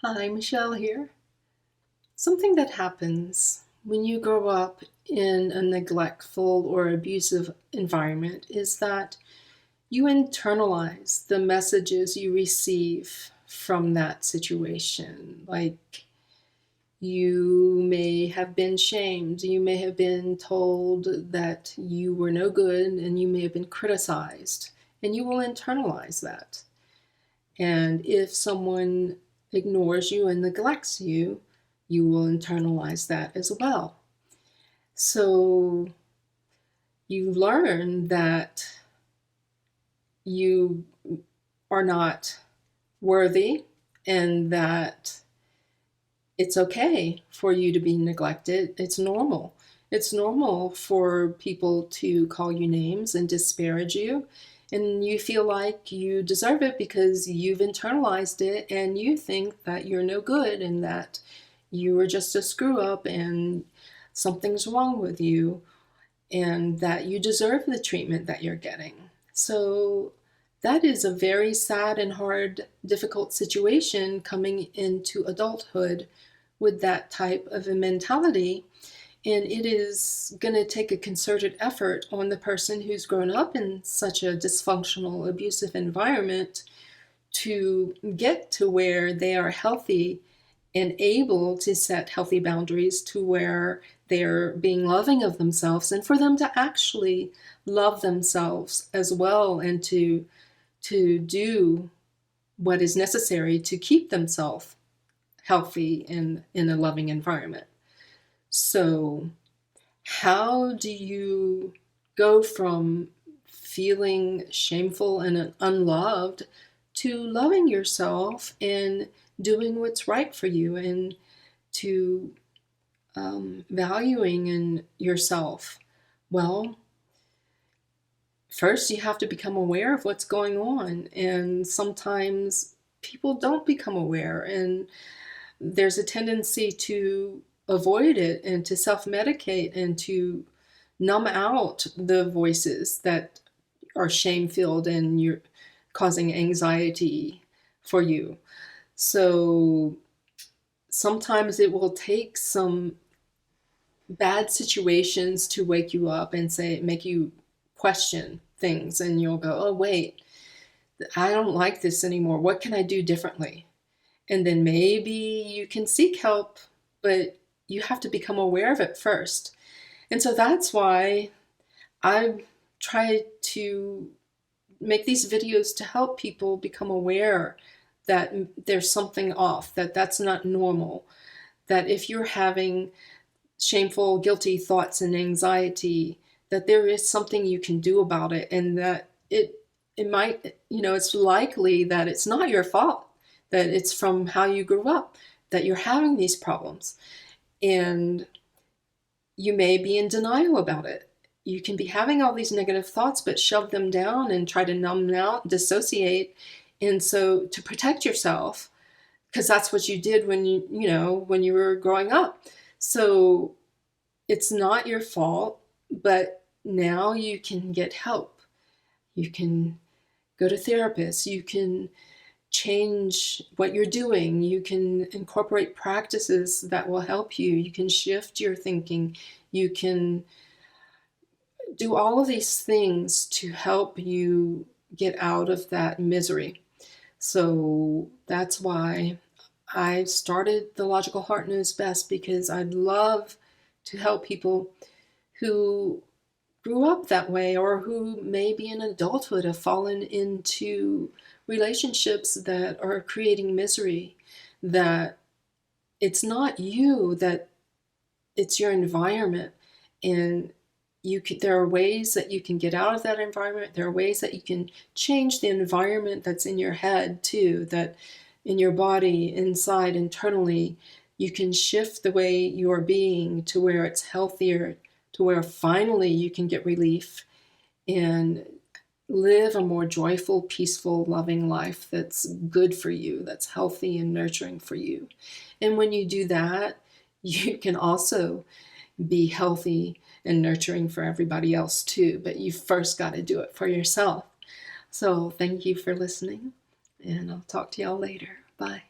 Hi, Michelle here. Something that happens when you grow up in a neglectful or abusive environment is that you internalize the messages you receive from that situation. Like you may have been shamed, you may have been told that you were no good, and you may have been criticized, and you will internalize that. And if someone ignores you and neglects you, you will internalize that as well. So you learn that you are not worthy and that it's okay for you to be neglected. It's normal. It's normal for people to call you names and disparage you. And you feel like you deserve it because you've internalized it and you think that you're no good and that you are just a screw up and something's wrong with you and that you deserve the treatment that you're getting. So that is a very sad and hard, difficult situation coming into adulthood with that type of a mentality. And it is going to take a concerted effort on the person who's grown up in such a dysfunctional, abusive environment to get to where they are healthy and able to set healthy boundaries to where they're being loving of themselves, and for them to actually love themselves as well, and to do what is necessary to keep themselves healthy and in a loving environment. So how do you go from feeling shameful and unloved to loving yourself and doing what's right for you, and to valuing in yourself? Well, first you have to become aware of what's going on, and sometimes people don't become aware, and there's a tendency to avoid it and to self-medicate and to numb out the voices that are shame-filled and you're causing anxiety for you. So sometimes it will take some bad situations to wake you up and make you question things, and you'll go, oh wait, I don't like this anymore. What can I do differently? And then maybe you can seek help, but you have to become aware of it first. And so that's why I try to make these videos to help people become aware that there's something off, that that's not normal, that if you're having shameful, guilty thoughts and anxiety, that there is something you can do about it, and that it might, it's likely that it's not your fault, that it's from how you grew up, that you're having these problems. And you may be in denial about it. You can be having all these negative thoughts, but shove them down and try to numb them out, dissociate. And so to protect yourself, because that's what you did when when you were growing up. So it's not your fault, but now you can get help. You can go to therapists. You can change what you're doing. You can incorporate practices that will help you. You can shift your thinking. You can do all of these things to help you get out of that misery. So that's why I started The Logical Heart Knows Best, because I'd love to help people who grew up that way, or who maybe in adulthood have fallen into relationships that are creating misery, that it's not you, that it's your environment. And there are ways that you can get out of that environment. There are ways that you can change the environment that's in your head too, that in your body, inside, internally, you can shift the way you're being to where it's healthier, to where finally you can get relief and live a more joyful, peaceful, loving life that's good for you, that's healthy and nurturing for you. And when you do that, you can also be healthy and nurturing for everybody else too. But you first got to do it for yourself. So thank you for listening, and I'll talk to y'all later. Bye.